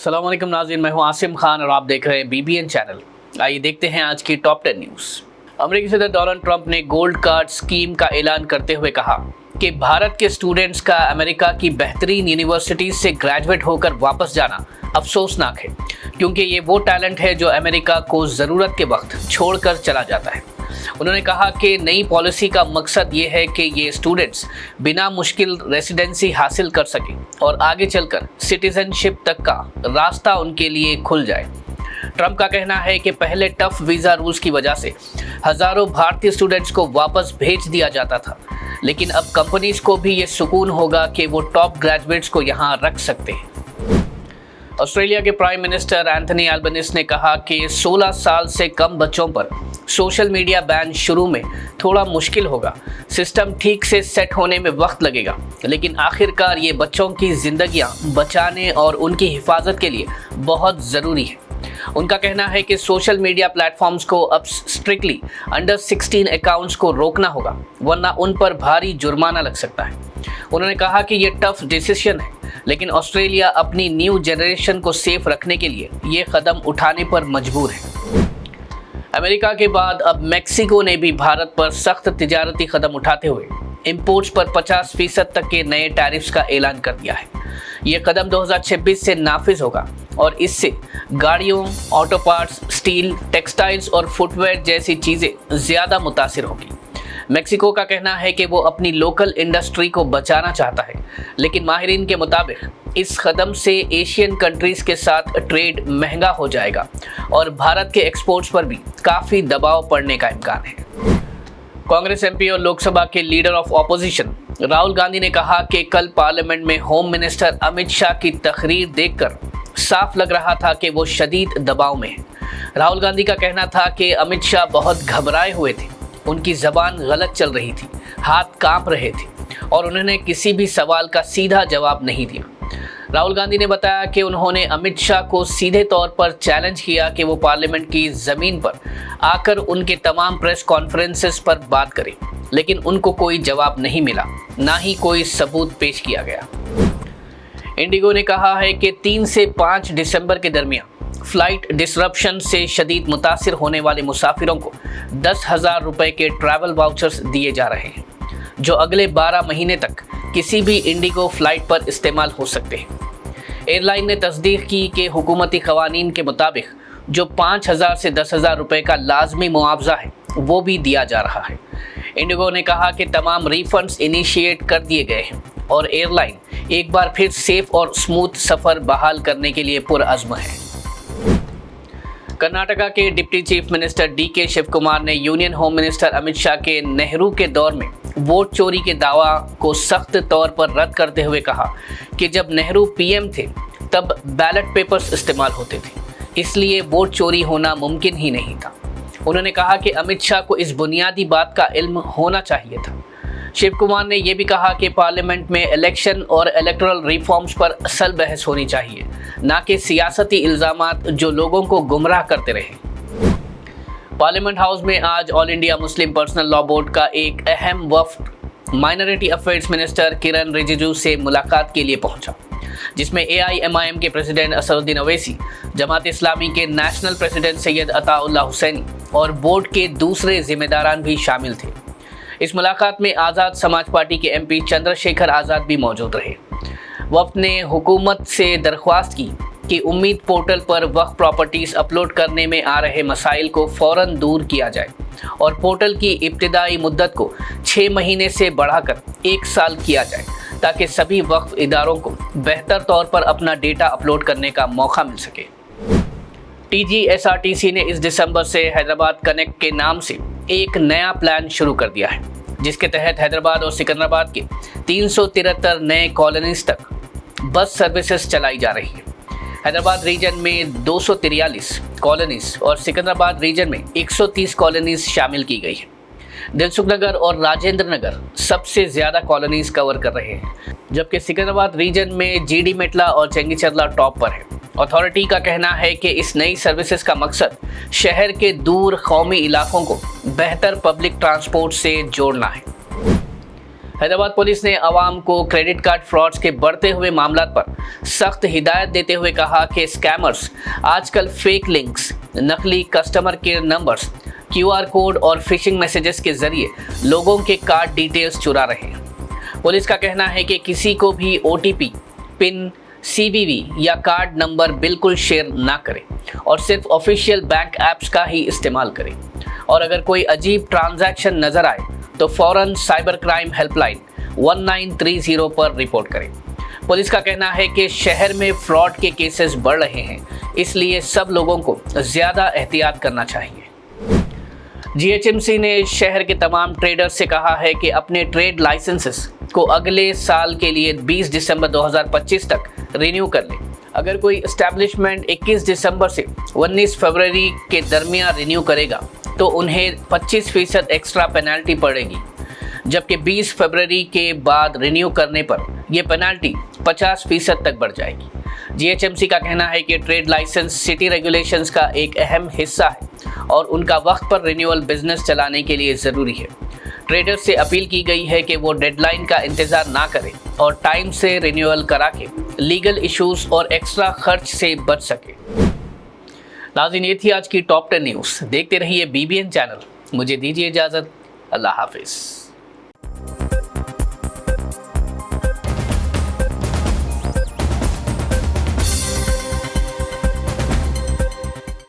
अस्सलाम वालेकुम नाज़रीन, मैं हूं आसिम खान और आप देख रहे हैं BBN चैनल। आइए देखते हैं आज की टॉप 10 न्यूज़। अमेरिकी सदर डोनाल्ड ट्रंप ने गोल्ड कार्ड स्कीम का ऐलान करते हुए कहा कि भारत के स्टूडेंट्स का अमेरिका की बेहतरीन यूनिवर्सिटीज से ग्रेजुएट होकर वापस जाना अफसोसनाक है, क्योंकि ये वो टैलेंट है जो अमेरिका को ज़रूरत के वक्त छोड़कर चला जाता है। उन्होंने कहा कि नई पॉलिसी का मकसद ये है कि ये स्टूडेंट्स बिना मुश्किल रेसिडेंसी हासिल कर सकें और आगे चलकर सिटीजनशिप तक का रास्ता उनके लिए खुल जाए। ट्रंप का कहना है कि पहले टफ वीज़ा रूल्स की वजह से हज़ारों भारतीय स्टूडेंट्स को वापस भेज दिया जाता था, लेकिन अब कंपनीज को भी ये सुकून होगा कि वो टॉप ग्रेजुएट्स को यहाँ रख सकते हैं। ऑस्ट्रेलिया के प्राइम मिनिस्टर एंथनी एल्बनीज़ ने कहा कि 16 साल से कम बच्चों पर सोशल मीडिया बैन शुरू में थोड़ा मुश्किल होगा। सिस्टम ठीक से सेट होने में वक्त लगेगा, लेकिन आखिरकार ये बच्चों की ज़िंदगियां बचाने और उनकी हिफाजत के लिए बहुत ज़रूरी है। उनका कहना है कि सोशल मीडिया प्लेटफॉर्म्स को अब स्ट्रिक्टली अंडर 16 अकाउंट्स को रोकना होगा, वरना उन पर भारी जुर्माना लग सकता है। उन्होंने कहा कि ये टफ डिसीजन है, लेकिन ऑस्ट्रेलिया अपनी न्यू जनरेशन को सेफ रखने के लिए ये कदम उठाने पर मजबूर है। अमेरिका के बाद अब मेक्सिको ने भी भारत पर सख्त तिजारती कदम उठाते हुए इंपोर्ट्स पर 50% तक के नए टैरिफ्स का ऐलान कर दिया है। ये कदम 2026 से नाफिज होगा और इससे गाड़ियों, ऑटो पार्ट्स, स्टील, टेक्सटाइल्स और फुटवेयर जैसी चीज़ें ज़्यादा मुतासिर होंगी। मेक्सिको का कहना है कि वो अपनी लोकल इंडस्ट्री को बचाना चाहता है, लेकिन माहिरीन के मुताबिक इस कदम से एशियन कंट्रीज के साथ ट्रेड महंगा हो जाएगा और भारत के एक्सपोर्ट्स पर भी काफ़ी दबाव पड़ने का इम्कान है। कांग्रेस MP और लोकसभा के leader of opposition Rahul Gandhi ने कहा कि कल पार्लियामेंट में होम मिनिस्टर अमित शाह की तकरीर देखकर साफ लग रहा था कि वो शदीद दबाव में है। राहुल गांधी का कहना था कि अमित शाह बहुत घबराए हुए थे, उनकी ज़बान गलत चल रही थी, हाथ कांप रहे थे और उन्होंने किसी भी सवाल का सीधा जवाब नहीं दिया। राहुल गांधी ने बताया कि उन्होंने अमित शाह को सीधे तौर पर चैलेंज किया कि वो पार्लियामेंट की ज़मीन पर आकर उनके तमाम प्रेस कॉन्फ्रेंसेस पर बात करें, लेकिन उनको कोई जवाब नहीं मिला, ना ही कोई सबूत पेश किया गया। इंडिगो ने कहा है कि 3 से 5 दिसंबर के दरमियान फ्लाइट डिसरप्शन से शदीद मुतासिर होने वाले मुसाफिरों को 10,000 रुपये के ट्रैवल वाउचर्स दिए जा रहे हैं, जो अगले 12 महीने तक किसी भी इंडिगो फ्लाइट पर इस्तेमाल हो सकते हैं। एयरलाइन ने तस्दीक की कि हुकूमती क़वानीन के मुताबिक जो 5,000 से 10,000 रुपये का लाजमी मुआवजा है वो भी दिया जा रहा है। इंडिगो ने कहा कि तमाम रिफंड्स इनिशिएट कर दिए गए हैं और एयरलाइन एक बार फिर सेफ और स्मूथ सफ़र बहाल करने के लिए पुरअज़्म है। कर्नाटका के deputy chief minister DK Shiv Kumar ने union home minister Amit Shah के नेहरू के दौर में वोट चोरी के दावा को सख्त तौर पर रद्द करते हुए कहा कि जब नेहरू PM थे तब बैलेट पेपर्स इस्तेमाल होते थे, इसलिए वोट चोरी होना मुमकिन ही नहीं था। उन्होंने कहा कि अमित शाह को इस बुनियादी बात का इल्म होना चाहिए था। शिव कुमार ने यह भी कहा कि पार्लियामेंट में इलेक्शन और इलेक्टोरल रिफॉर्म्स पर असल बहस होनी चाहिए, ना कि सियासती इल्ज़ामात जो लोगों को गुमराह करते रहे। पार्लियामेंट हाउस में आज all India Muslim personal law board का एक अहम वफ्द माइनॉरिटी अफेयर्स मिनिस्टर किरण रिजिजू से मुलाकात के लिए पहुंचा, जिसमें AIMIM के प्रेसिडेंट असदुद्दीन ओवैसी, जमात इस्लामी के नेशनल प्रेसिडेंट सैयद अताउल्लाह हुसैनी और बोर्ड के दूसरे जिम्मेदारान भी शामिल थे। इस मुलाकात में आज़ाद समाज पार्टी के MP चंद्रशेखर आज़ाद भी मौजूद रहे। वफ्द ने हुकूमत से दरख्वास्त की कि उम्मीद पोर्टल पर वक्फ प्रॉपर्टीज़ अपलोड करने में आ रहे मसाइल को फ़ौरन दूर किया जाए और पोर्टल की इब्तिदाई मुद्दत को 6 महीने से बढ़ाकर 1 साल किया जाए, ताकि सभी वक्फ इदारों को बेहतर तौर पर अपना डेटा अपलोड करने का मौका मिल सके। TGSRTC ने इस दिसंबर से हैदराबाद कनेक्ट के नाम से एक नया प्लान शुरू कर दिया है, जिसके तहत हैदराबाद और सिकंदराबाद के 373 नए कॉलोनीज तक बस सर्विसेज चलाई जा रही है। हैदराबाद रीजन में 243 कॉलोनीज और सिकंदराबाद रीजन में 130 कॉलोनीज शामिल की गई है। दिलसुख नगर और राजेंद्र नगर सबसे ज़्यादा कॉलोनीज कवर कर रहे हैं, जबकि सिकंदराबाद रीजन में GD मेटला और चेंगीचरला टॉप पर है। अथॉरिटी का कहना है कि इस नई सर्विसेज का मकसद शहर के दूर कौमी इलाकों को बेहतर पब्लिक ट्रांसपोर्ट से जोड़ना है। हैदराबाद पुलिस ने आवाम को क्रेडिट कार्ड फ्रॉड्स के बढ़ते हुए मामलों पर सख्त हिदायत देते हुए कहा कि स्कैमर्स आजकल फेक लिंक्स, नकली customer care numbers, QR code और फिशिंग मैसेजेस के जरिए लोगों के कार्ड डिटेल्स चुरा रहे हैं। पुलिस का कहना है कि किसी को भी OTP, पिन, CVV या कार्ड नंबर बिल्कुल शेयर ना करें और सिर्फ ऑफिशियल बैंक ऐप्स का ही इस्तेमाल करें। और अगर कोई अजीब ट्रांजैक्शन नजर आए तो फौरन साइबर क्राइम हेल्पलाइन 1930 पर रिपोर्ट करें। पुलिस का कहना है कि शहर में फ्रॉड के केसेस बढ़ रहे हैं, इसलिए सब लोगों को ज़्यादा एहतियात करना चाहिए। GHMC ने शहर के तमाम ट्रेडर्स से कहा है कि अपने ट्रेड लाइसेंसेस को अगले साल के लिए 20 दिसंबर 2025 तक रिन्यू कर लें। अगर कोई एस्टैब्लिशमेंट 21 दिसंबर से 19 फरवरी के दरमियान रिन्यू करेगा तो उन्हें 25% एक्स्ट्रा पेनल्टी पड़ेगी, जबकि 20 फरवरी के बाद रिन्यू करने पर यह पेनल्टी 50% तक बढ़ जाएगी। GHMC का कहना है कि ट्रेड लाइसेंस सिटी रेगुलेशंस का एक अहम हिस्सा है और उनका वक्त पर रिन्यूअल बिजनेस चलाने के लिए ज़रूरी है। ट्रेडर से अपील की गई है कि वो डेडलाइन का इंतज़ार ना करें और टाइम से रिन्यूअल करा के लीगल इश्यूज और एक्स्ट्रा खर्च से बच सके। नाज़रीन, ये थी आज की टॉप 10 न्यूज़। देखते रहिए BBN चैनल। मुझे दीजिए इजाज़त। अल्लाह हाफिज़।